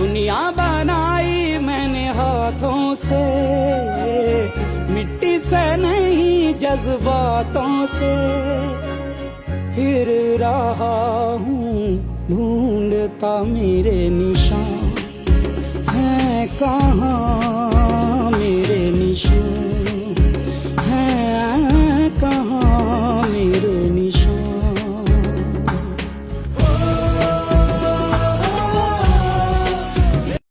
दुनिया बनाई मैंने हाथों से, मिट्टी से नहीं जज्बातों से। फिर रहा हूँ ढूंढता मेरे निशान।